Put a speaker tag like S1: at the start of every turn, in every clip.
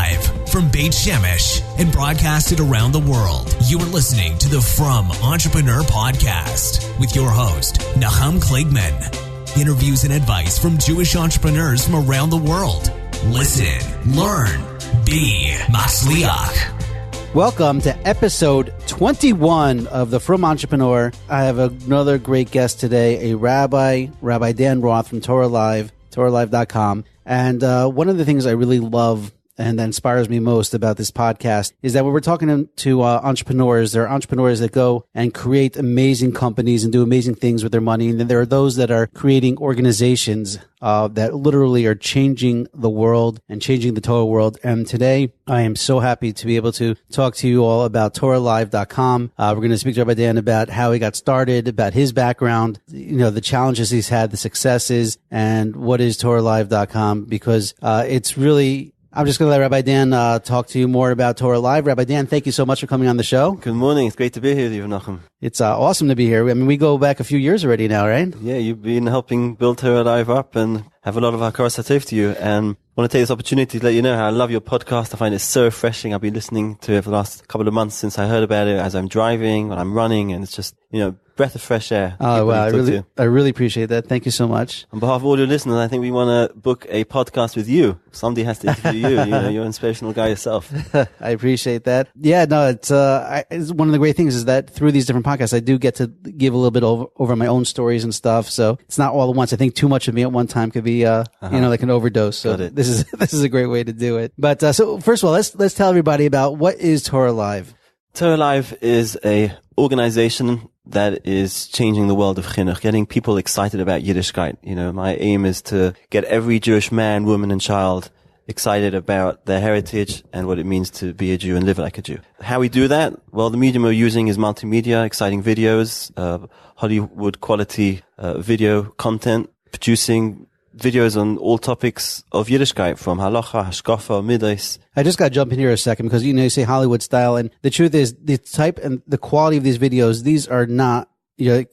S1: Live from Beit Shemesh and broadcasted around the world. You are listening to the From Entrepreneur Podcast with your host, Nahum Kligman. Interviews and advice from Jewish entrepreneurs from around the world. Listen, learn, be Matzliach.
S2: Welcome to episode 21 of the From Entrepreneur. I have another great guest today, a Rabbi Dan Roth from TorahLive, TorahLive.com. And one of the things I really love and that inspires me most about this podcast is that when we're talking to entrepreneurs, there are entrepreneurs that go and create amazing companies and do amazing things with their money. And then there are those that are creating organizations that literally are changing the world and changing the Torah world. And today, I am so happy to be able to talk to you all about TorahLive.com. We're going to speak to Rabbi Dan about how he got started, about his background, the challenges he's had, the successes, and what is TorahLive.com, because it's really... I'm just going to let Rabbi Dan talk to you more about TorahLive. Rabbi Dan, thank you so much for coming on the show.
S3: Good morning. It's great to be here with you, Nachum.
S2: It's awesome to be here. I mean, we go back a few years already now, right?
S3: Yeah, you've been helping build TorahLive up and have a lot of our Torah sativ to you. And I want to take this opportunity to let you know how I love your podcast. I find it so refreshing. I've been listening to it for the last couple of months since I heard about it as I'm driving, when I'm running, and it's just, breath of fresh air.
S2: Oh, wow. I really appreciate that. Thank you so much.
S3: On behalf of all your listeners, I think we want to book a podcast with you. Somebody has to interview you. You're an inspirational guy yourself.
S2: I appreciate that. Yeah, no, it's one of the great things is that through these different podcasts, I do get to give a little bit over my own stories and stuff. So it's not all at once. I think too much of me at one time could be, like an overdose. So this is a great way to do it. But, so first of all, let's tell everybody about what is TorahLive.
S3: TorahLive is a organization that is changing the world of chinuch, getting people excited about Yiddishkeit. My aim is to get every Jewish man, woman, and child excited about their heritage and what it means to be a Jew and live like a Jew. How we do that? Well, the medium we're using is multimedia, exciting videos, Hollywood quality video content, producing videos on all topics of Yiddishkeit, from halacha, hashkafa, midas.
S2: I just got to jump in here a second because, you say Hollywood style. And the truth is the type and the quality of these videos, these are not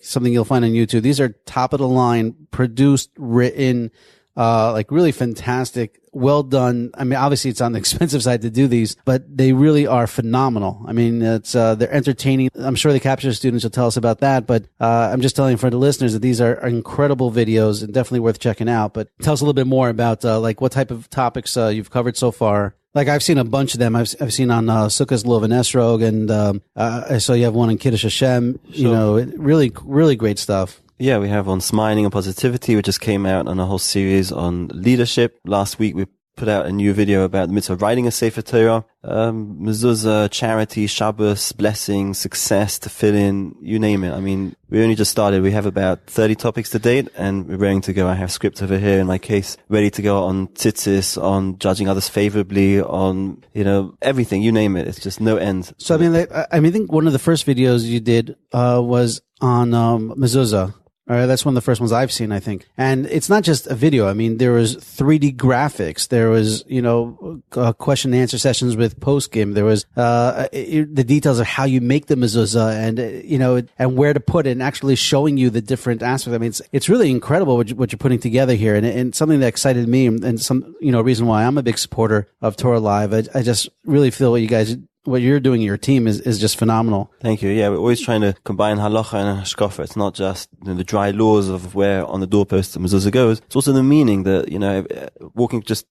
S2: something you'll find on YouTube. These are top of the line, produced, written, really fantastic, well done. I mean, obviously it's on the expensive side to do these, but they really are phenomenal. I mean, they're entertaining. I'm sure the capture students will tell us about that, but, I'm just telling you for the listeners that these are incredible videos and definitely worth checking out. But tell us a little bit more about, what type of topics, you've covered so far. Like I've seen a bunch of them. I've seen on Sukkah's Lulav and Esrog, and I saw you have one on Kiddush Hashem. Sure. Really, really great stuff.
S3: Yeah, we have on smiling and positivity, which just came out, on a whole series on leadership. Last week we put out a new video about the mitzvah of writing a Sefer Torah, mezuzah, charity, Shabbos, blessing, success, tefillin, you name it. I mean, we only just started. We have about 30 topics to date, and we're ready to go. I have script over here in my case, ready to go on tzitzis, on judging others favorably, on, everything, you name it. It's just no end.
S2: So, I think one of the first videos you did, was on, mezuzah. All right, that's one of the first ones I've seen, I think. And it's not just a video. I mean, there was 3D graphics. There was, question and answer sessions with post-game. There was, the details of how you make the mezuzah and, and where to put it, and actually showing you the different aspects. I mean, it's really incredible what you're putting together here. And something that excited me and some, reason why I'm a big supporter of TorahLive. I just really feel what you're doing, your team is just phenomenal.
S3: Thank you. Yeah, we're always trying to combine halacha and hashkafa. It's not just the dry laws of where on the doorpost the mezuzah goes. It's also the meaning that, walking just,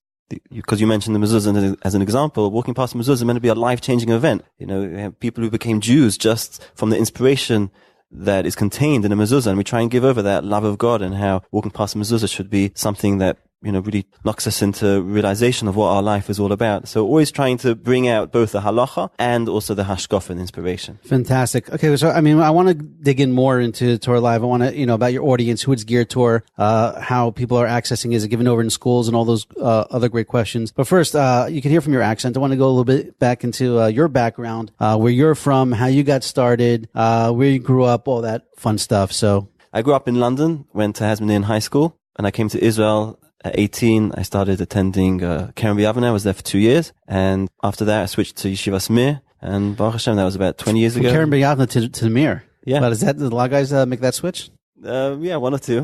S3: because you mentioned the mezuzah as an example, walking past the mezuzah is meant to be a life-changing event. We have people who became Jews just from the inspiration that is contained in a mezuzah, and we try and give over that love of God, and how walking past the mezuzah should be something that really knocks us into realization of what our life is all about. So always trying to bring out both the halacha and also the hashkafa and inspiration.
S2: Fantastic. Okay. So, I want to dig in more into TorahLive. I want to, about your audience, who it's geared toward, how people are accessing, is it given over in schools, and all those, other great questions. But first, you can hear from your accent. I want to go a little bit back into, your background, where you're from, how you got started, where you grew up, all that fun stuff. So
S3: I grew up in London, went to Hasmonean High School, and I came to Israel. At 18, I started attending Keren B'Yavneh. I was there for 2 years. And after that, I switched to Yeshivas Mir. And Baruch Hashem, that was about 20 years ago.
S2: Keren B'Yavneh to the Mir.
S3: Yeah.
S2: But did a lot of guys make that switch?
S3: Yeah, one or two.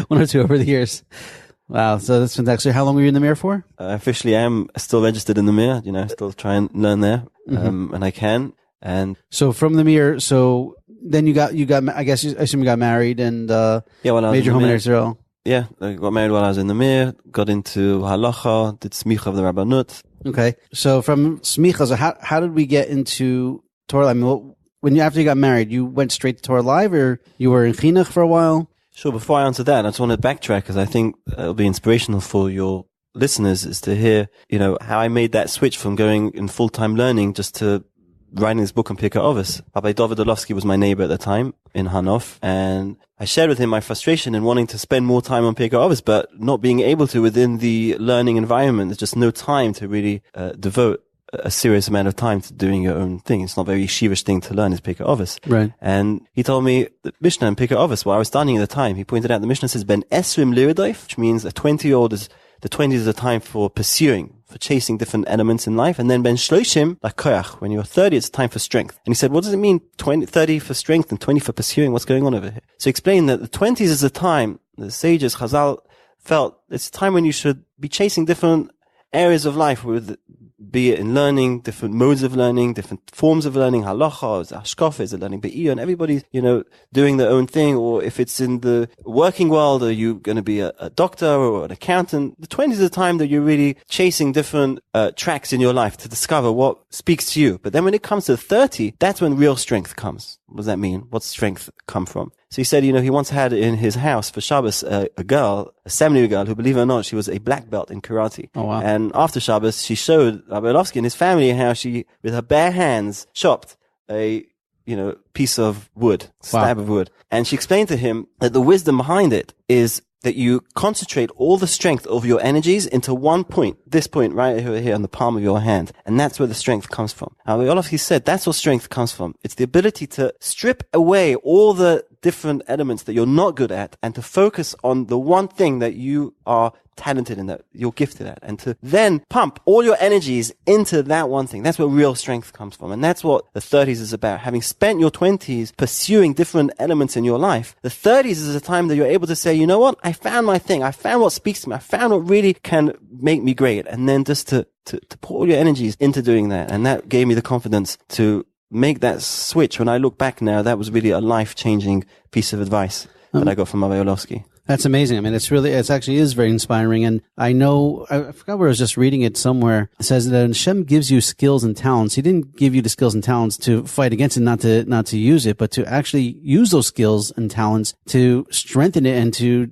S2: One or two over the years. Wow, so that's fantastic. So how long were you in the Mir for?
S3: Officially, I am still registered in the Mir, still try and learn there, and I can. And
S2: so from the Mir, so then you got, I assume you got married and,
S3: when I
S2: made your home in Israel.
S3: Yeah, I got married while I was in the Mir, got into halacha, did smicha of the Rabbanut.
S2: Okay. So from smicha, so how did we get into Torah? I mean, after you got married, you went straight to TorahLive, or you were in chinuch for a while?
S3: Sure. Before I answer that, I just want to backtrack because I think it'll be inspirational for your listeners is to hear, how I made that switch from going in full-time learning just to writing this book on Pirkei Avos. Rabbi David Orlovsky was my neighbor at the time in Hanof, and I shared with him my frustration in wanting to spend more time on Pirkei Avos, but not being able to within the learning environment. There's just no time to really devote a serious amount of time to doing your own thing. It's not a very yeshivish thing to learn is Pirkei Avos.
S2: Right.
S3: And he told me the Mishnah in Pirkei Avos, while I was studying at the time, he pointed out the Mishnah says, Ben Esrim Liridoif, which means a 20-year-old the 20s is a time for pursuing, for chasing different elements in life. And then Ben Shloshim, like koyach, when you're 30, it's time for strength. And he said, what does it mean 30 for strength and 20 for pursuing? What's going on over here? So he explained that the 20s is a time, the sages, Chazal, felt it's a time when you should be chasing different areas of life, be it in learning, different modes of learning, different forms of learning, halacha, hashkafa, is learning be'iyah, and everybody's, doing their own thing. Or if it's in the working world, are you going to be a doctor or an accountant? The 20s is the time that you're really chasing different tracks in your life to discover what speaks to you. But then when it comes to 30, that's when real strength comes. What does that mean? What's strength come from? So he said, he once had in his house for Shabbos a seminary girl who, believe it or not, she was a black belt in karate.
S2: Oh, wow.
S3: And after Shabbos, she showed Rabbi Orlovsky and his family how she, with her bare hands, chopped a, piece of wood, slab of wood. And she explained to him that the wisdom behind it is that you concentrate all the strength of your energies into one point, this point right here on the palm of your hand. And that's where the strength comes from. Now, Orlovsky said that's where strength comes from. It's the ability to strip away all the different elements that you're not good at and to focus on the one thing that you are talented in, that you're gifted at, and to then pump all your energies into that one thing. That's where real strength comes from. And that's what the 30s is about. Having spent your 20s pursuing different elements in your life, the 30s is a time that you're able to say, you know what? I found my thing. I found what speaks to me. I found what really can make me great. And then just to pour all your energies into doing that. And that gave me the confidence to make that switch. When I look back now, that was really a life-changing piece of advice that I got from Rabbi Orlovsky.
S2: That's amazing. I mean, it actually is very inspiring. And I know, I forgot where I was just reading it somewhere. It says that Hashem gives you skills and talents. He didn't give you the skills and talents to fight against it, not to use it, but to actually use those skills and talents to strengthen it and to,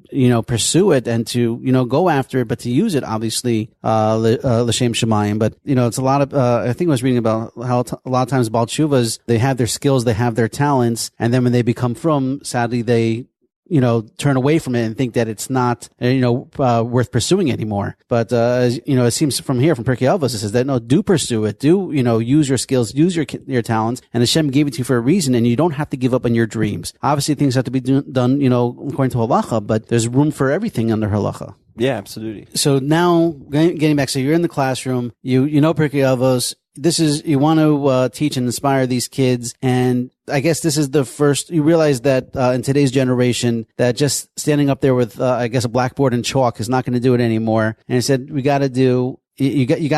S2: pursue it and to, go after it, but to use it, obviously, l'shem shamayim. But, it's a lot of, I think I was reading about how a lot of times Baal Teshuvas, they have their skills, they have their talents, and then when they become sadly, they turn away from it and think that it's not, worth pursuing anymore. But, it seems from Pirkei Avos, it says that, no, do pursue it. Do, use your skills, use your talents, and Hashem gave it to you for a reason, and you don't have to give up on your dreams. Obviously, things have to be done, according to halacha, but there's room for everything under halacha.
S3: Yeah, absolutely.
S2: So now, getting back, so you're in the classroom, you know Pirkei Avos, you want to teach and inspire these kids, and I guess this is the first, you realize that in today's generation, that just standing up there with, a blackboard and chalk is not going to do it anymore. And I said, you got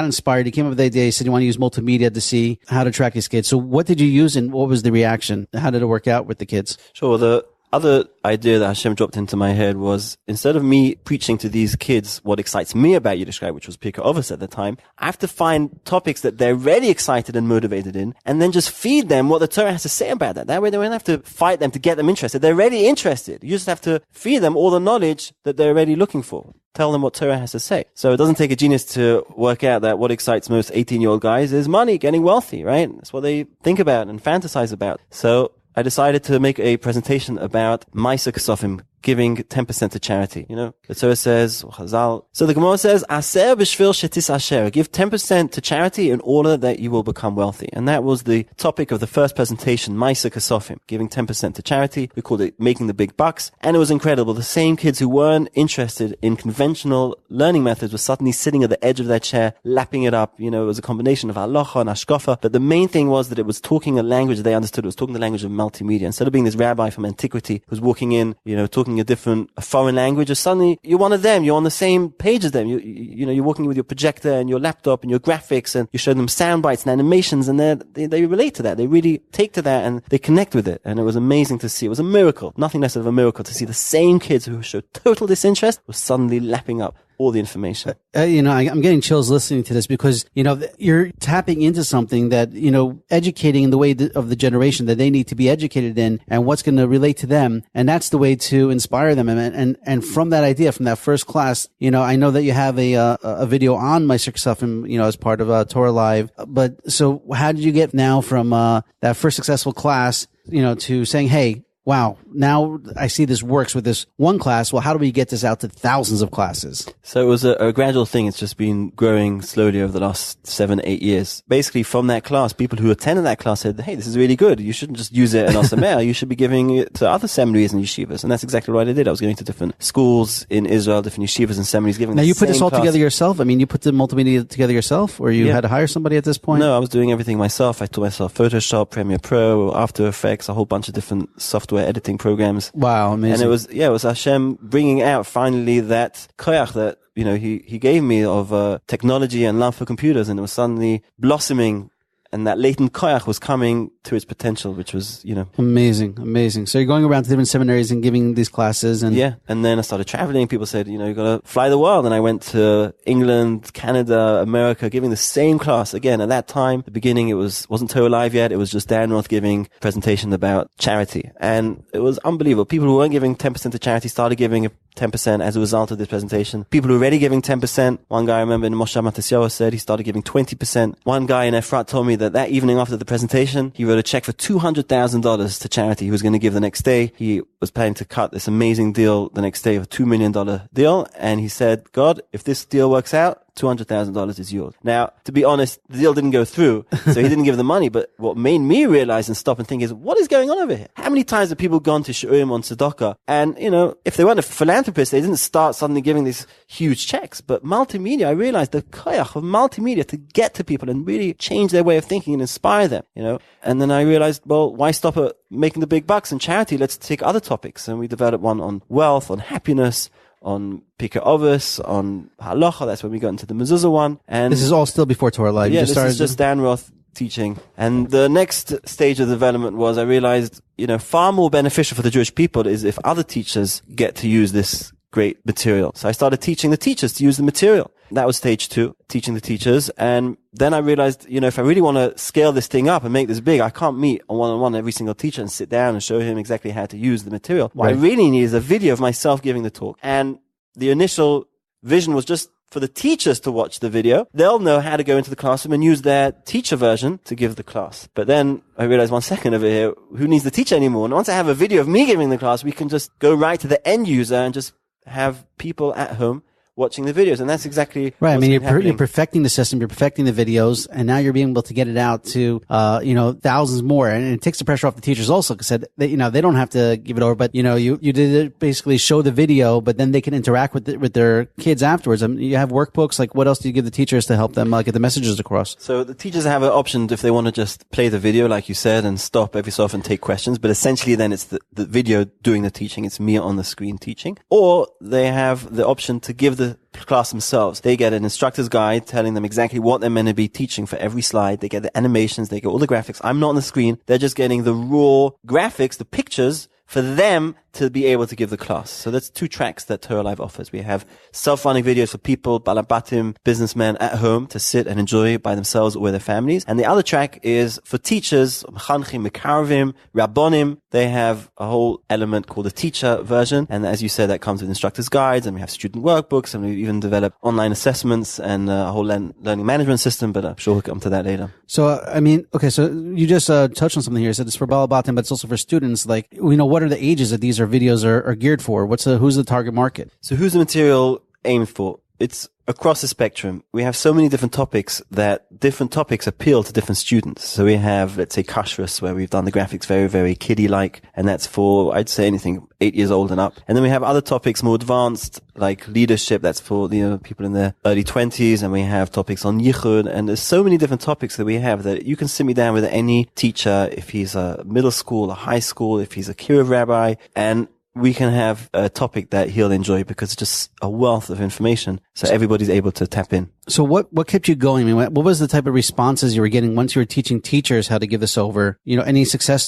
S2: inspired. You came up with the idea. You said you want to use multimedia to see how to track these kids. So what did you use and what was the reaction? How did it work out with the kids?
S3: Sure. The other idea that Hashem dropped into my head was, instead of me preaching to these kids what excites me about Yiddishkeit, which was Pirkei Avos at the time, I have to find topics that they're really excited and motivated in, and then just feed them what the Torah has to say about that. That way they don't have to fight them to get them interested. They're already interested. You just have to feed them all the knowledge that they're already looking for. Tell them what Torah has to say. So it doesn't take a genius to work out that what excites most 18-year-old guys is money, getting wealthy, right? That's what they think about and fantasize about. So I decided to make a presentation about Ma'aser Kesofim, giving 10% to charity. The Torah says, Chazal. So the Gemara says, Aser b'shvil shetis asher. Give 10% to charity in order that you will become wealthy. And that was the topic of the first presentation, Ma'aser Kesofim, giving 10% to charity. We called it Making the Big Bucks. And it was incredible. The same kids who weren't interested in conventional learning methods were suddenly sitting at the edge of their chair, lapping it up. It was a combination of halacha and hashkafa. But the main thing was that it was talking a language they understood. It was talking the language of multimedia. Instead of being this rabbi from antiquity who's walking in, talking speaking a foreign language, or suddenly you're one of them. You're on the same page as them. You know, you're working with your projector and your laptop and your graphics, and you show them sound bites and animations, and they relate to that. They really take to that and they connect with it. And it was amazing to see. It was a miracle, nothing less of a miracle, to see the same kids who showed total disinterest were suddenly lapping up all the information.
S2: You know, I'm getting chills listening to this because, you know, you're tapping into something that, you know, educating in the way of the generation that they need to be educated in and what's going to relate to them. And that's the way to inspire them. And from that idea, from that first class, you know, I know that you have a video on my stuff and, you know, as part of TorahLive. But so how did you get now from that first successful class, you know, to saying, hey, wow, now I see this works with this one class. Well, how do we get this out to thousands of classes?
S3: So it was a gradual thing. It's just been growing slowly over the last 7-8 years. Basically, from that class, people who attended that class said, hey, this is really good. You shouldn't just use it in Osamer. You should be giving it to other seminaries and yeshivas. And that's exactly what I did. I was going to different schools in Israel, different yeshivas and seminaries, giving
S2: Now,
S3: the
S2: you put
S3: same
S2: this all
S3: class.
S2: together yourself? I mean, you put the multimedia together yourself, or you had to hire somebody at this point?
S3: No, I was doing everything myself. I taught myself Photoshop, Premiere Pro, After Effects, a whole bunch of different software editing programs.
S2: Wow, amazing.
S3: And it was Hashem bringing out finally that koyach that, you know, he gave me of technology and love for computers, and it was suddenly blossoming, and that latent koyach was coming to its potential, which was, you know.
S2: Amazing. So you're going around to different seminaries and giving these classes, and
S3: yeah. And then I started traveling. People said, you know, you got to fly the world. And I went to England, Canada, America, giving the same class. Again, at that time, the beginning, wasn't TorahLive yet. It was just Dan Roth giving a presentation about charity. And it was unbelievable. People who weren't giving 10% to charity started giving 10% as a result of this presentation. People who were already giving 10%. One guy I remember in Moshe Matasyahu said he started giving 20%. One guy in Efrat told me that evening after the presentation, he wrote a check for $200,000 to charity he was going to give the next day. He was planning to cut this amazing deal the next day of a $2 million deal. And he said, God, if this deal works out, $200,000 is yours. Now, to be honest, the deal didn't go through, so he didn't give the money. But what made me realize and stop and think is, what is going on over here? How many times have people gone to Shu'im on Tzedakah? And, you know, if they weren't a philanthropist, they didn't start suddenly giving these huge checks. But multimedia, I realized the koyach of multimedia to get to people and really change their way of thinking and inspire them, you know. And then I realized, well, why stop at making the big bucks and charity? Let's take other topics. And we developed one on wealth, on happiness, on Pika Ovis, on Halacha. That's when we got into the Mezuzah one. And
S2: this is all still before TorahLive.
S3: Yeah, this is just Dan Roth teaching. And the next stage of development was I realized, you know, far more beneficial for the Jewish people is if other teachers get to use this great material. So I started teaching the teachers to use the material. That was stage 2, teaching the teachers. And then I realized, you know, if I really want to scale this thing up and make this big, I can't meet a one-on-one every single teacher and sit down and show him exactly how to use the material. What I really need is a video of myself giving the talk. And the initial vision was just for the teachers to watch the video. They'll know how to go into the classroom and use their teacher version to give the class. But then I realized 1 second over here, who needs the teacher anymore? And once I have a video of me giving the class, we can just go right to the end user and just have people at home watching the videos. And that's exactly
S2: right. I mean,
S3: you're
S2: you're perfecting the system, you're perfecting the videos, and now you're being able to get it out to, you know, thousands more. And it takes the pressure off the teachers also, because you know, they don't have to give it over, but you know, you did it basically show the video, but then they can interact with their kids afterwards. I mean, you have workbooks. Like, what else do you give the teachers to help them get the messages across?
S3: So the teachers have an option if they want to just play the video, like you said, and stop every so often and take questions. But essentially then it's the video doing the teaching. It's me on the screen teaching. Or they have the option to give the class themselves. They get an instructor's guide telling them exactly what they're meant to be teaching for every slide. They get the animations, they get all the graphics. I'm not on the screen. They're just getting the raw graphics, the pictures, for them to be able to give the class. So that's 2 tracks that TorahLive offers. We have self-running videos for people, balabatim, businessmen at home to sit and enjoy by themselves or with their families. And the other track is for teachers, mechanchim, mekarvim, rabbonim. They have a whole element called the teacher version. And as you said, that comes with instructor's guides, and we have student workbooks, and we've even developed online assessments and a whole learning management system, but I'm sure we'll come to that later.
S2: So, I mean, okay, so you just touched on something here. You said it's for balabatim, but it's also for students. Like, you know, what are the ages that these videos are geared for? Who's the target market?
S3: So who's the material aimed for? It's across the spectrum. We have so many different topics that different topics appeal to different students. So we have, let's say, kashrus, where we've done the graphics very, very kiddie-like, and that's for, I'd say, anything 8 years old and up. And then we have other topics more advanced, like leadership. That's for, you know, people in their early 20s. And we have topics on yichud. And there's so many different topics that we have that you can sit me down with any teacher, if he's a middle school, a high school, if he's a kiruv rabbi, and we can have a topic that he'll enjoy because it's just a wealth of information. So everybody's able to tap in.
S2: So what kept you going? I mean, what was the type of responses you were getting once you were teaching teachers how to give this over? Any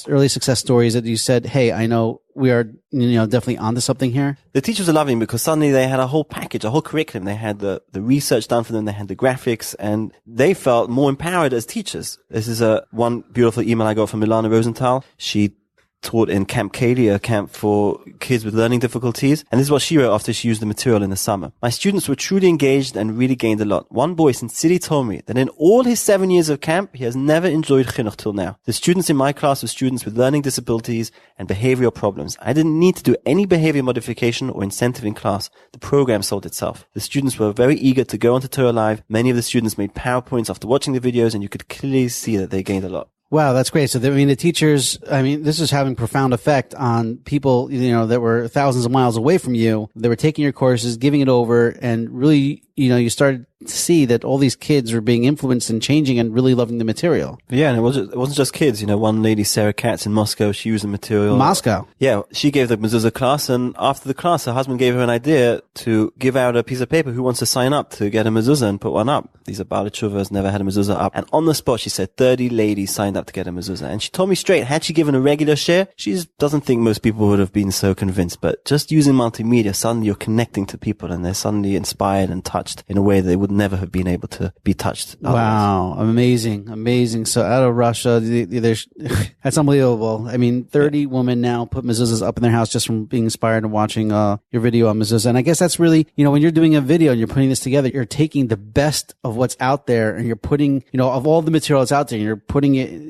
S2: early success stories that you said, hey, I know we are, definitely onto something here?
S3: The teachers were loving because suddenly they had a whole package, a whole curriculum. They had the research done for them. They had the graphics, and they felt more empowered as teachers. This is one beautiful email I got from Milana Rosenthal. She taught in Camp Katie, a camp for kids with learning difficulties. And this is what she wrote after she used the material in the summer. My students were truly engaged and really gained a lot. One boy since City told me that in all his 7 years of camp, he has never enjoyed chinuch till now. The students in my class were students with learning disabilities and behavioral problems. I didn't need to do any behavior modification or incentive in class. The program sold itself. The students were very eager to go onto TorahLive. Many of the students made PowerPoints after watching the videos, and you could clearly see that they gained a lot.
S2: Wow, that's great. So, the teachers, this is having profound effect on people, that were thousands of miles away from you. They were taking your courses, giving it over, and really, you started to see that all these kids were being influenced and changing and really loving the material.
S3: Yeah, and it wasn't just kids. One lady, Sarah Katz in Moscow, she used the material.
S2: Moscow? Yeah,
S3: she gave the mezuzah class, and after the class, her husband gave her an idea to give out a piece of paper. Who wants to sign up to get a mezuzah and put one up? These are Baalei Teshuvah, never had a mezuzah up. And on the spot, she said 30 ladies signed up to get a mezuzah. And she told me straight, had she given a regular share, she doesn't think most people would have been so convinced. But just using multimedia, suddenly you're connecting to people, and they're suddenly inspired and touched in a way they would never have been able to be touched.
S2: Wow. Amazing. So out of Russia, that's unbelievable. 30 women now put mezuzahs up in their house just from being inspired and watching your video on mezuzah. And I guess that's really, when you're doing a video and you're putting this together, you're taking the best of what's out there, and you're putting, of all the material that's out there, you're putting it,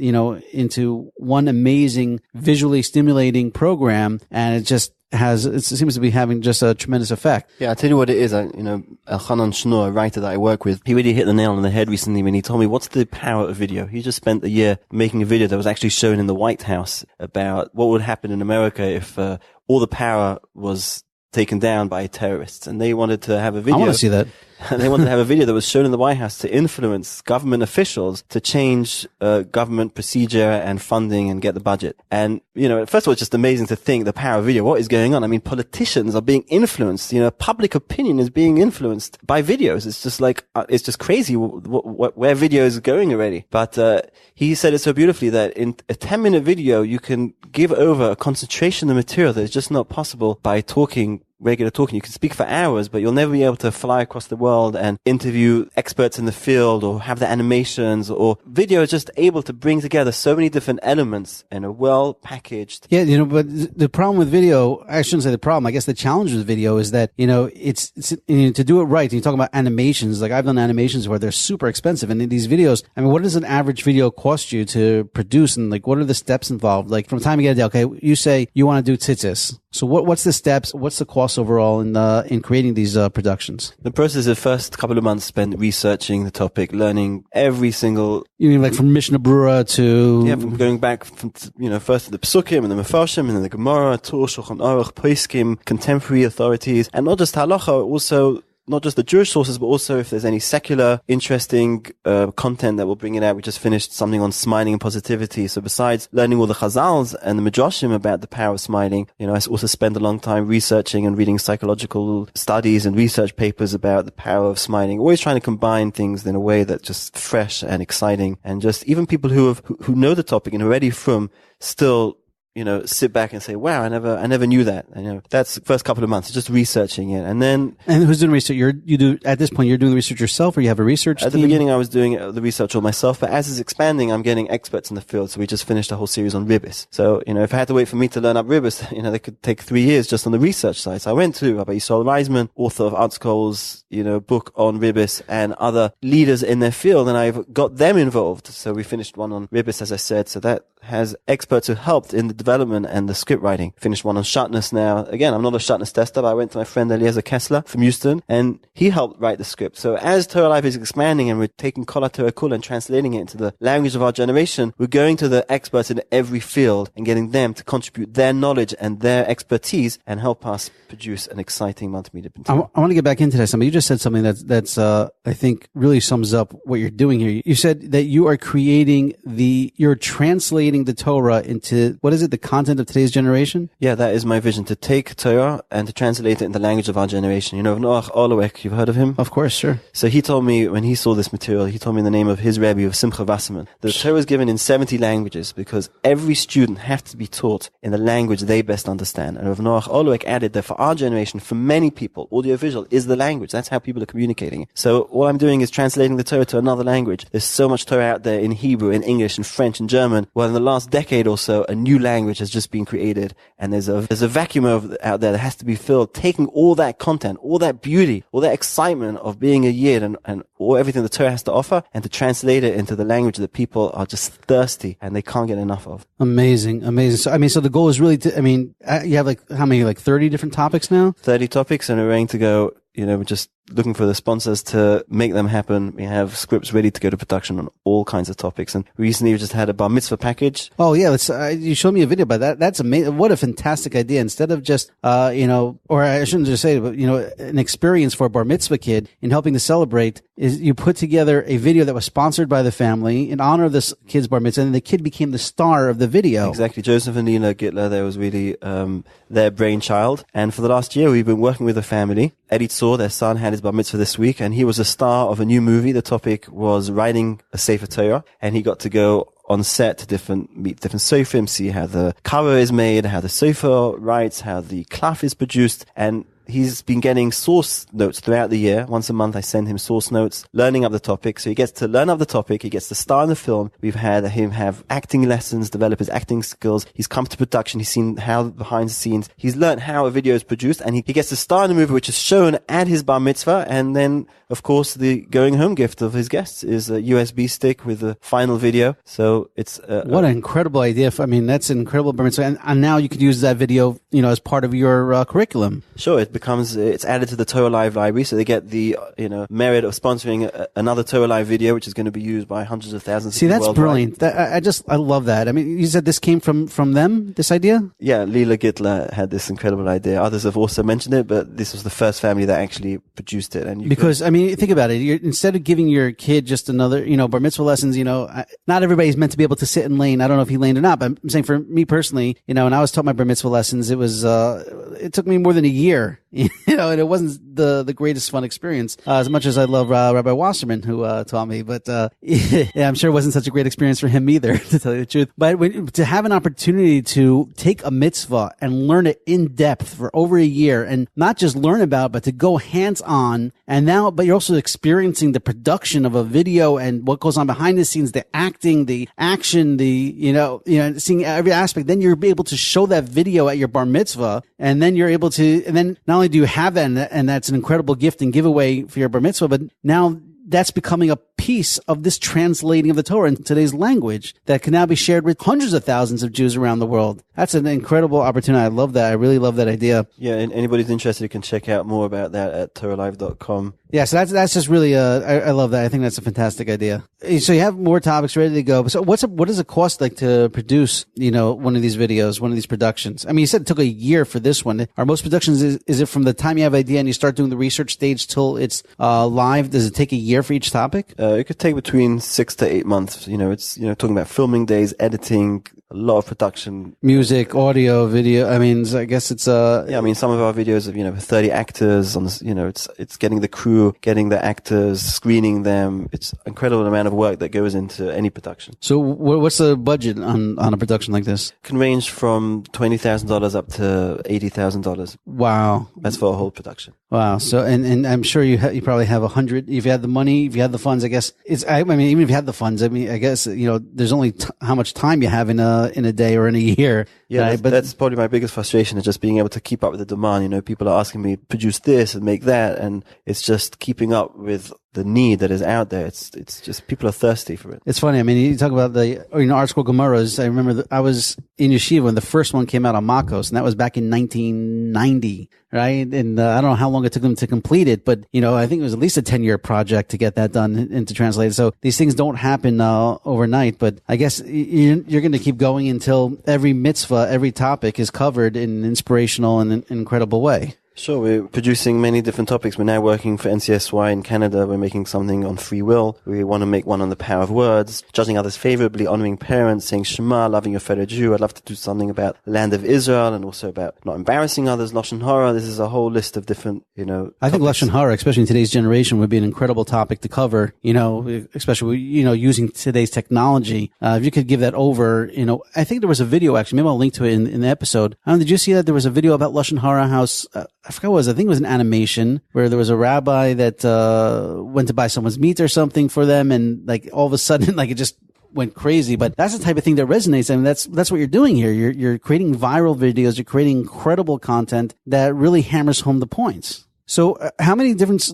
S2: into one amazing visually stimulating program, and it seems to be having just a tremendous effect.
S3: Yeah, I'll tell you what it is. Elchanan Shnur, a writer that I work with, he really hit the nail on the head recently when he told me, what's the power of video? He just spent a year making a video that was actually shown in the White House about what would happen in America if all the power was taken down by terrorists. And they wanted to have a video.
S2: I want to see that.
S3: They wanted to have a video that was shown in the White House to influence government officials to change government procedure and funding and get the budget. And, first of all, it's just amazing to think the power of video. What is going on? Politicians are being influenced. Public opinion is being influenced by videos. It's just it's just crazy where video is going already. But he said it so beautifully that in a 10-minute video, you can give over a concentration of material that is just not possible by regular talking. You can speak for hours, but you'll never be able to fly across the world and interview experts in the field or have the animations, or video is just able to bring together so many different elements in a well-packaged.
S2: Yeah, but the problem with video, I shouldn't say the problem, I guess the challenge with video is that, it's to do it right. And you talk about animations, like I've done animations where they're super expensive. And in these videos, what does an average video cost you to produce? And what are the steps involved? Like from time to get a day, okay, you say you want to do tzitzis. So what's the steps? What's the cost overall in creating these productions?
S3: The process of the first couple of months spent researching the topic, learning every single.
S2: You mean like from Mishnah Brura to?
S3: Yeah, from going back from first to the Pesukim and the Mefarshim and then the Gemara, Torah, Shulchan Aruch, Poskim, contemporary authorities, and not just halacha, also. Not just the Jewish sources, but also if there's any secular, interesting content that will bring it out. We just finished something on smiling and positivity. So besides learning all the Chazals and the Midrashim about the power of smiling, I also spend a long time researching and reading psychological studies and research papers about the power of smiling. Always trying to combine things in a way that's just fresh and exciting, and just even people who know the topic and are ready from still. Sit back and say, wow, I never knew that. That's the first couple of months, just researching it. And
S2: who's doing research? At this point, you're doing the research yourself, or you have a research team?
S3: At the beginning, I was doing the research all myself, but as it's expanding, I'm getting experts in the field. So we just finished a whole series on ribbis. So, if I had to wait for me to learn up ribbis, they could take 3 years just on the research side. So I went to Rabbi Yisrael Reisman, author of Artskol's, book on ribbis, and other leaders in their field, and I've got them involved. So we finished one on ribbis, as I said. So that has experts who helped in the development and the script writing. Finished one on shatnez now. Again, I'm not a shatnez tester, but I went to my friend Eliezer Kessler from Houston, and he helped write the script. So as TorahLive is expanding and we're taking Kol HaTorah Kula and translating it into the language of our generation, we're going to the experts in every field and getting them to contribute their knowledge and their expertise and help us produce an exciting multimedia material.
S2: I want to get back into that. You just said something that's I think really sums up what you're doing here. You said that you are you're translating translating the Torah into, what is it, the content of today's generation?
S3: Yeah, that is my vision, to take Torah and to translate it in the language of our generation. You know, Noach Olowek, you've heard of him?
S2: Of course, sure.
S3: So he told me, when he saw this material, he told me in the name of his Rebbe of Simcha Wasserman, the Torah is given in 70 languages because every student has to be taught in the language they best understand. And Rav Noach Olowek added that for our generation, for many people, audiovisual is the language. That's how people are communicating. So all I'm doing is translating the Torah to another language. There's so much Torah out there in Hebrew, in English, in French, and German. Well, in the last decade or so, a new language has just been created, and there's a vacuum out there that has to be filled, taking all that content, all that beauty, all that excitement of being a Yid and all everything the Torah has to offer, and to translate it into the language that people are just thirsty and they can't get enough of.
S2: Amazing. So the goal is really to, you have how many, 30 different topics now?
S3: 30 topics, and we're going to go, we're just looking for the sponsors to make them happen. We have scripts ready to go to production on all kinds of topics. And recently we just had a bar mitzvah package.
S2: Oh yeah, you showed me a video about that. That's amazing. What a fantastic idea. Instead of just, or I shouldn't just say it, but an experience for a bar mitzvah kid in helping to celebrate, is you put together a video that was sponsored by the family in honor of this kid's bar mitzvah, and the kid became the star of the video.
S3: Exactly. Joseph and Nina Gittler, that was really their brainchild. And for the last year, we've been working with the family. Eddie Tzor, their son, had his bar mitzvah this week, and he was a star of a new movie. The topic was writing a Sefer Torah, and he got to go on set to meet different sofrim, see how the cover is made, how the sofa writes, how the cloth is produced, and he's been getting source notes throughout the year. Once a month, I send him source notes, learning up the topic. So he gets to learn up the topic. He gets to star in the film. We've had him have acting lessons, develop his acting skills. He's come to production. He's seen how behind the scenes. He's learned how a video is produced, and he gets to star in the movie, which is shown at his bar mitzvah. And then, of course, the going home gift of his guests is a USB stick with the final video. So it's
S2: what an incredible idea! That's an incredible bar mitzvah, and now you could use that video, as part of your curriculum.
S3: Sure, it's added to the TorahLive library, so they get the merit of sponsoring another TorahLive video, which is going to be used by hundreds of thousands.
S2: See, that's brilliant. I love that. You said this came from them, this idea?
S3: Yeah, Lila Gittler had this incredible idea. Others have also mentioned it, but this was the first family that actually produced it. And
S2: think about it. Instead of giving your kid just another, bar mitzvah lessons, not everybody's meant to be able to sit and lane. I don't know if he laned or not, but I'm saying for me personally, when I was taught my bar mitzvah lessons, it took me more than a year. And it wasn't the greatest fun experience, as much as I love Rabbi Wasserman, who taught me. But I'm sure it wasn't such a great experience for him either, to tell you the truth. But to have an opportunity to take a mitzvah and learn it in depth for over a year, and not just learn about it, but to go hands on, but you're also experiencing the production of a video and what goes on behind the scenes, the acting, the action, seeing every aspect. Then you're able to show that video at your bar mitzvah, and then you're able to, and then not only do you have that, and that's an incredible gift and giveaway for your bar mitzvah, but now that's becoming a piece of this translating of the Torah in today's language that can now be shared with hundreds of thousands of Jews around the world. That's an incredible opportunity. I love that. I really love that idea.
S3: Yeah, and anybody's interested, you can check out more about that at TorahLive.com.
S2: Yeah, so that's just really, I love that. I think that's a fantastic idea. So you have more topics ready to go. So what does it cost to produce, one of these videos, one of these productions? You said it took a year for this one. Are most productions, is it from the time you have an idea and you start doing the research stage till it's live? Does it take a year for each topic?
S3: It could take between 6 to 8 months. It's, talking about filming days, editing, a lot of production.
S2: Music, audio, video. I guess it's,
S3: some of our videos have, 30 actors on this, it's getting the crew, getting the actors, screening them. It's an incredible amount of work that goes into any production.
S2: So what's the budget on a production like this?
S3: Can range from $20,000 up to $80,000.
S2: Wow.
S3: That's for a whole production.
S2: Wow. So, and I'm sure you probably have 100, if you had the money, if you had the funds, I guess even if you had the funds, I guess, there's only how much time you have in a day or in a year.
S3: Yeah.
S2: Right?
S3: That's probably my biggest frustration, is just being able to keep up with the demand. People are asking me, produce this and make that. And it's just keeping up with the need that is out there. It's just, people are thirsty for it.
S2: It's funny. You talk about the Art School Gemaras. I remember I was in yeshiva when the first one came out on Makos, and that was back in 1990, right? And I don't know how long it took them to complete it, but I think it was at least a 10-year project to get that done and to translate it. So these things don't happen overnight, but I guess you're going to keep going until every mitzvah, every topic is covered in an inspirational and an incredible way.
S3: Sure, we're producing many different topics. We're now working for NCSY in Canada. We're making something on free will. We want to make one on the power of words, judging others favorably, honoring parents, saying Shema, loving your fellow Jew. I'd love to do something about the land of Israel and also about not embarrassing others, Lashon Hara. This is a whole list of different,
S2: I think Lashon Hara, especially in today's generation, would be an incredible topic to cover, especially, using today's technology. If you could give that over, I think there was a video, actually, maybe I'll link to it in the episode. Did you see that there was a video about Lashon Hara house? I forgot what it was. I think it was an animation where there was a rabbi that went to buy someone's meat or something for them, and like all of a sudden, like it just went crazy. But that's the type of thing that resonates. I mean, that's what you're doing here. You're creating viral videos. You're creating incredible content that really hammers home the points. So how many different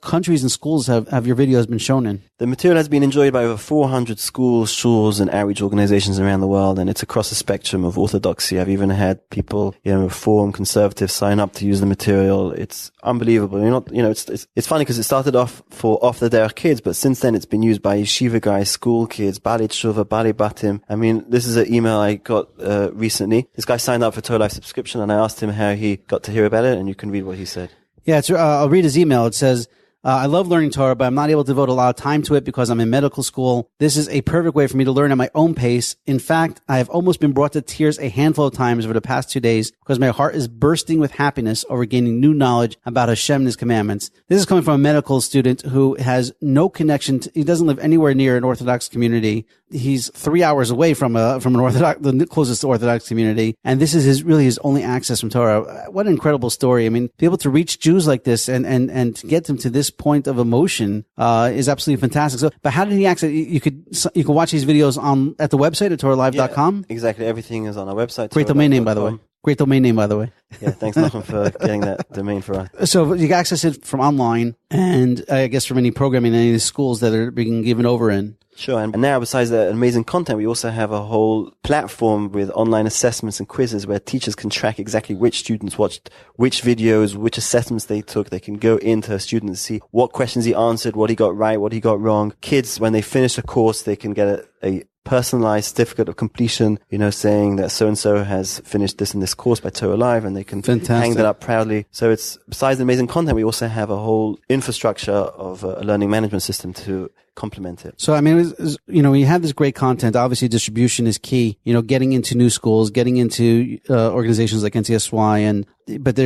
S2: countries and schools have your videos been shown in?
S3: The material has been enjoyed by over 400 schools, shuls, and outreach organizations around the world, and it's across the spectrum of orthodoxy. I've even had people, Reform, conservatives sign up to use the material. It's unbelievable. It's funny because it started off for off the derech kids, but since then it's been used by yeshiva guys, school kids, balei tshuva, balei batim. I mean, this is an email I got recently. This guy signed up for TorahLive subscription, and I asked him how he got to hear about it, and you can read what he said.
S2: Yeah, I'll read his email. It says, I love learning Torah, but I'm not able to devote a lot of time to it because I'm in medical school. This is a perfect way for me to learn at my own pace. In fact, I have almost been brought to tears a handful of times over the past 2 days because my heart is bursting with happiness over gaining new knowledge about Hashem and His commandments. This is coming from a medical student who has no connection he doesn't live anywhere near an Orthodox community. He's 3 hours away from an Orthodox, the closest Orthodox community. And this is his only access from Torah. What an incredible story. I mean, be able to reach Jews like this and to get them to this point of emotion, is absolutely fantastic. So, but how did he access? You could watch these videos at the website at TorahLive.com?
S3: Yeah, exactly. Everything is on our website.
S2: Great domain name, by the way. Great domain name, by the way.
S3: Yeah, thanks, Nachum, for getting that domain for us.
S2: So you can access it from online, and I guess from any programming in any of the schools that are being given over in.
S3: Sure. And now, besides that amazing content, we also have a whole platform with online assessments and quizzes where teachers can track exactly which students watched which videos, which assessments they took. They can go into a student and see what questions he answered, what he got right, what he got wrong. Kids, when they finish a course, they can get a personalized certificate of completion, saying that so-and-so has finished this and this course by TorahLive, and they can hang that up proudly. So it's, besides the amazing content, we also have a whole infrastructure of a learning management system to complement it.
S2: So, I mean, you have this great content. Obviously, distribution is key. Getting into new schools, getting into organizations like NCSY, but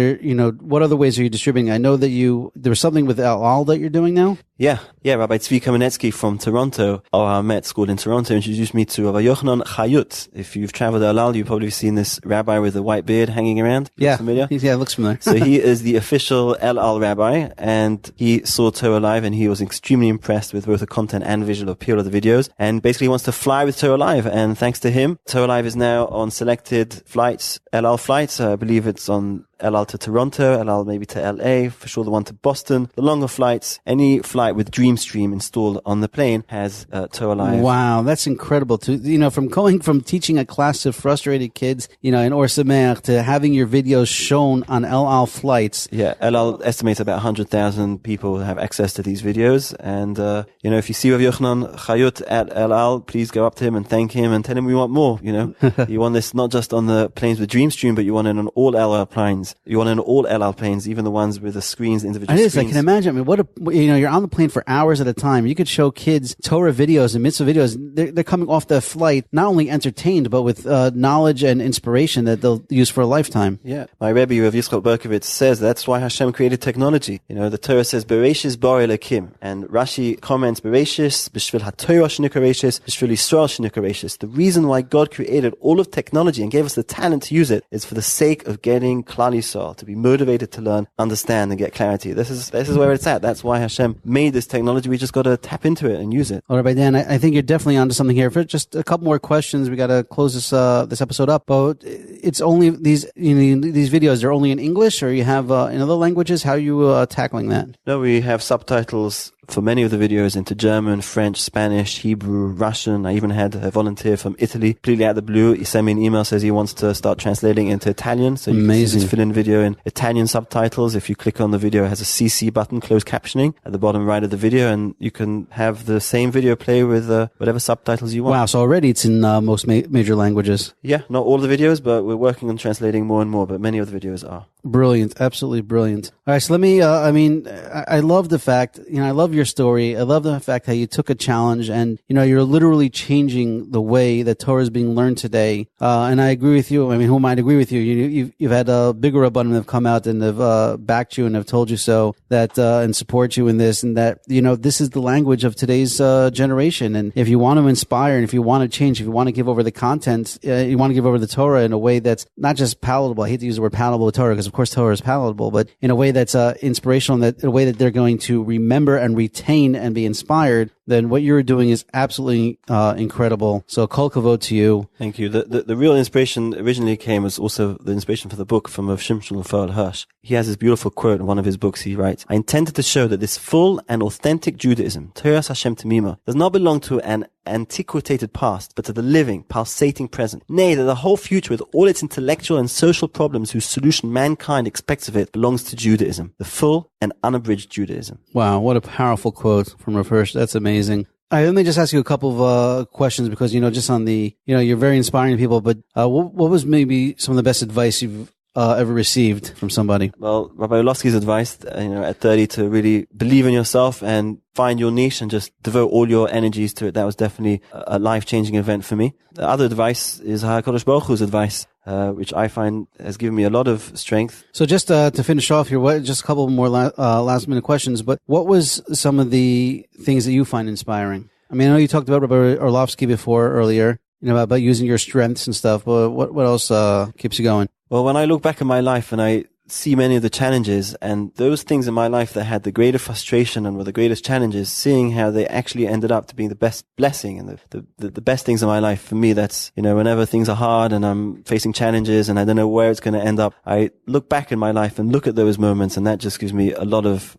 S2: what other ways are you distributing? I know that there was something with El Al that you're doing now.
S3: Yeah. Rabbi Tzvi Kamenetsky from Toronto, our Met School in Toronto, introduced me to Rabbi Yochanan Chayut. If you've traveled El Al, you've probably seen this rabbi with the white beard hanging around.
S2: Yeah,
S3: familiar?
S2: Yeah, it looks familiar.
S3: So he is the official El Al rabbi, and he saw TorahLive, and he was extremely impressed with both the content and visual appeal of the videos, and basically wants to fly with TorahLive. And thanks to him, TorahLive is now on selected flights, El Al flights. I believe it's on El Al to Toronto, El Al maybe to LA, for sure the one to Boston. The longer flights, any flight with DreamStream installed on the plane has TorahLive.
S2: Wow, that's incredible. From going from teaching a class of frustrated kids, in Or Sameach, to having your videos shown on El Al flights.
S3: Yeah, El Al estimates about 100,000 people have access to these videos. And, if you see Rav Yochanan Chayut at El Al, please go up to him and thank him and tell him we want more, You want this not just on the planes with DreamStream, but you want it on all El Al planes. You want it on all El Al planes, even the ones with the screens, individual screens.
S2: I can imagine. I mean, you're on the plane for hours at a time. You could show kids Torah videos and mitzvah videos. They're coming off the flight, not only entertained, but with knowledge and inspiration that they'll use for a lifetime.
S3: Yeah. My Rebbe, Rav Yitzchak Berkovitz, says that's why Hashem created technology. The Torah says, Bereshis bar Elokim. And Rashi comments, Bereshis, b'shvil ha-Torah sh'nikareshis, b'shvil Yisrael sh'nikareshis. The reason why God created all of technology and gave us the talent to use it is for the sake of getting Klal Yisrael, to be motivated to learn, understand, and get clarity. This is where it's at. That's why Hashem made this technology. We just got to tap into it and use it.
S2: All right, Rabbi Dan, I think you're definitely onto something here. For just a couple more questions, we got to close this episode up. But it's only these videos. They're only in English, or you have in other languages. How are you tackling that?
S3: No, we have subtitles for many of the videos into German, French, Spanish, Hebrew, Russian. I even had a volunteer from Italy, completely out of the blue. He sent me an email, says he wants to start translating into Italian. So you can just fill in video in Italian subtitles. If you click on the video, it has a CC button, closed captioning, at the bottom right of the video, and you can have the same video play with whatever subtitles you want.
S2: Wow, so already it's in most major languages.
S3: Yeah, not all the videos, but we're working on translating more and more, but many of the videos are.
S2: Brilliant. Absolutely brilliant. All right. So let me, I love the fact, I love your story. I love the fact how you took a challenge and, you're literally changing the way that Torah is being learned today. And I agree with you. I mean, who might agree with you? You've had a bigger abundance have come out and have backed you and have told you so that, and support you in this and that, this is the language of today's, generation. And if you want to inspire and if you want to change, if you want to give over the content, you want to give over the Torah in a way that's not just palatable. I hate to use the word palatable with Torah because of course Torah is palatable, but in a way that's inspirational, in a way that they're going to remember and retain and be inspired, then what you're doing is absolutely incredible. So kol kavod to you.
S3: Thank you. The real inspiration originally came as also the inspiration for the book from Rav Shimshon Raphael Hirsch. He has this beautiful quote in one of his books. He writes, I intended to show that this full and authentic Judaism, Toras Hashem Temima, does not belong to an antiquated past, but to the living, pulsating present. Nay, that the whole future with all its intellectual and social problems whose solution mankind expects of it belongs to Judaism, the full and unabridged Judaism.
S2: Wow, what a powerful quote from Rav Hirsch. That's amazing. All right, let me just ask you a couple of questions because, just on the, you're very inspiring to people, but what was maybe some of the best advice you've ever received from somebody?
S3: Well, Rabbi Orlovsky's advice, at 30 to really believe in yourself and find your niche and just devote all your energies to it. That was definitely a life-changing event for me. The other advice is HaKadosh Baruch Hu's advice, which I find has given me a lot of strength.
S2: So just to finish off here, just a couple more last-minute questions, but what was some of the things that you find inspiring? I mean, I know you talked about Rabbi Orlovsky before earlier, about using your strengths and stuff, but what else keeps you going?
S3: Well, when I look back at my life and I see many of the challenges and those things in my life that had the greater frustration and were the greatest challenges, seeing how they actually ended up to being the best blessing and the best things in my life. For me, that's, whenever things are hard and I'm facing challenges and I don't know where it's going to end up, I look back in my life and look at those moments, and that just gives me a lot of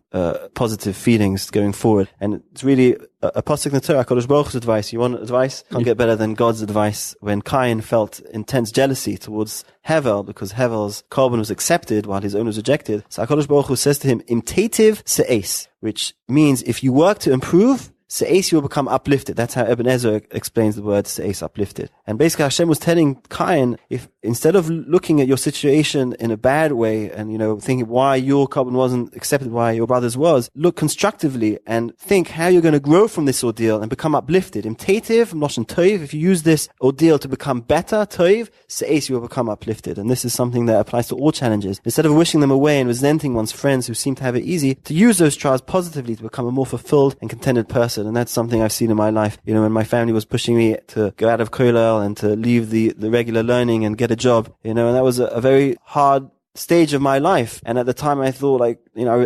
S3: positive feelings going forward. And it's really a pasuk in the Torah, HaKadosh Baruch Hu's advice. You want advice? Can't get better than God's advice. When Cain felt intense jealousy towards Hevel because Hevel's korban was accepted while his own was rejected, so HaKadosh Baruch Hu says to him, Imtativ se'es, which means if you work to improve, se'es, you will become uplifted. That's how Ibn Ezra explains the word se'es, uplifted. And basically Hashem was telling Cain, if instead of looking at your situation in a bad way and, thinking why your korban wasn't accepted, why your brother's was, look constructively and think how you're going to grow from this ordeal and become uplifted. Imtativ, Moshe Toiv, if you use this ordeal to become better, Toiv, se'es, you will become uplifted. And this is something that applies to all challenges. Instead of wishing them away and resenting one's friends who seem to have it easy, to use those trials positively to become a more fulfilled and contented person. And that's something I've seen in my life. When my family was pushing me to go out of kollel and to leave the regular learning and get a job, and that was a very hard stage of my life. And at the time I thought I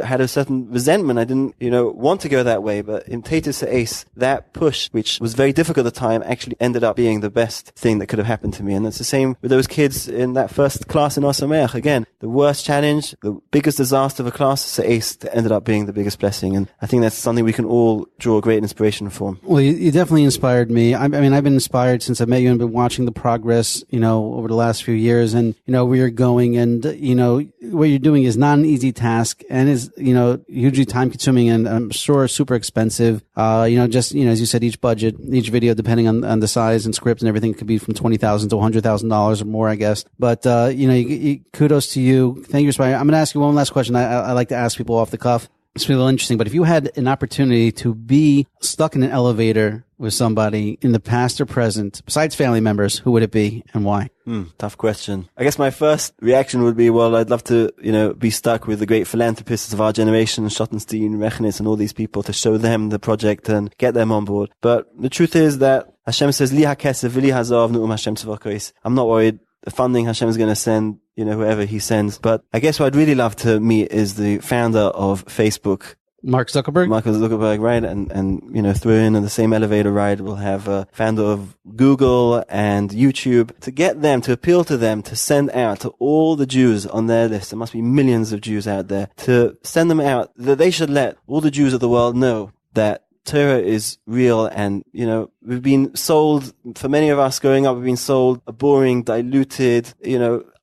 S3: had a certain resentment. I didn't, want to go that way. But in Tetis Ace, that push, which was very difficult at the time, actually ended up being the best thing that could have happened to me. And it's the same with those kids in that first class in Osameach. Again, the worst challenge, the biggest disaster of a class, Ace, that ended up being the biggest blessing. And I think that's something we can all draw great inspiration from.
S2: Well, you definitely inspired me. I mean, I've been inspired since I met you and been watching the progress, over the last few years and, where you're going and, what you're doing is not an easy task and is, hugely time consuming and I'm sure super expensive. As you said, each video, depending on the size and script and everything, could be from $20,000 to $100,000 or more, I guess. But, kudos to you. Thank you, Inspire. I'm going to ask you one last question. I like to ask people off the cuff. It's really interesting, but if you had an opportunity to be stuck in an elevator with somebody in the past or present, besides family members, who would it be and why?
S3: Tough question. I guess my first reaction would be, well, I'd love to, be stuck with the great philanthropists of our generation, Schottenstein, Rechnitz, and all these people to show them the project and get them on board. But the truth is that Hashem says, Li ha-kesef v'li ha-zav nu'um Hashem tzvakos. I'm not worried. The funding Hashem is going to send, whoever he sends. But I guess what I'd really love to meet is the founder of Facebook.
S2: Mark Zuckerberg,
S3: right? And through in the same elevator ride, we'll have a founder of Google and YouTube to get them, to appeal to them, to send out to all the Jews on their list. There must be millions of Jews out there, to send them out that they should let all the Jews of the world know that Torah is real. And, we've been sold, for many of us growing up, we've been sold a boring, diluted,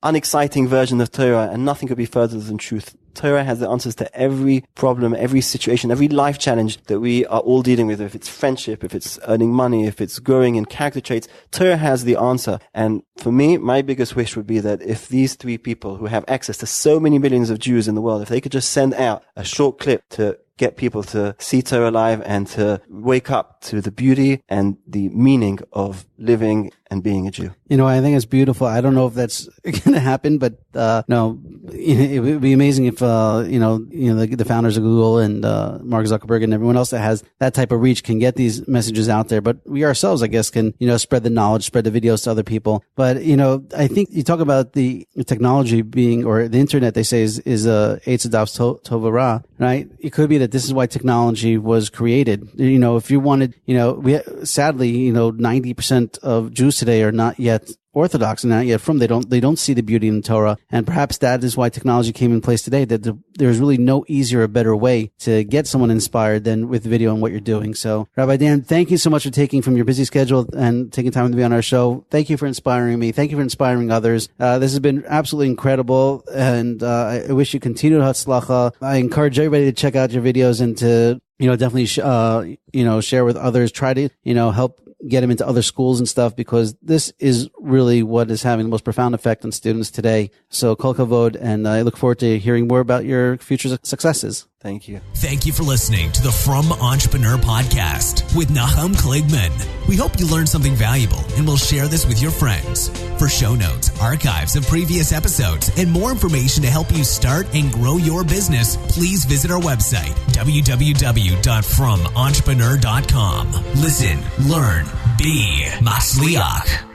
S3: unexciting version of Torah, and nothing could be further than truth Torah has the answers to every problem, every situation, every life challenge that we are all dealing with. If it's friendship, if it's earning money, if it's growing in character traits, Torah has the answer. And for me, my biggest wish would be that if these three people who have access to so many millions of Jews in the world, if they could just send out a short clip to get people to see TorahLive and to wake up to the beauty and the meaning of living and being a Jew.
S2: I think it's beautiful. I don't know if that's going to happen, but no, it would be amazing if the founders of Google and Mark Zuckerberg and everyone else that has that type of reach can get these messages out there. But we ourselves, I guess, can spread the knowledge, spread the videos to other people. But I think you talk about the technology being, or the internet, they say is Eitz Adav's Tovara, right? It could be that this is why technology was created. If you wanted, sadly, 90% of Jews today are not yet Orthodox and not yet they don't see the beauty in the Torah. And perhaps that is why technology came in place today, that there's really no easier or better way to get someone inspired than with video and what you're doing. So Rabbi Dan, thank you so much for taking from your busy schedule and taking time to be on our show. Thank you for inspiring me. Thank you for inspiring others. This has been absolutely incredible. And, I wish you continued hatzlacha. I encourage everybody to check out your videos and to, definitely, share with others. Try to, help get them into other schools and stuff, because this is really what is having the most profound effect on students today. So kol kavod, and I look forward to hearing more about your future successes.
S3: Thank you.
S1: Thank you for listening to the From Entrepreneur Podcast with Nahum Kligman. We hope you learned something valuable and will share this with your friends. For show notes, archives of previous episodes, and more information to help you start and grow your business, please visit our website, www.FromEntrepreneur.com. Listen, learn, be Masliach.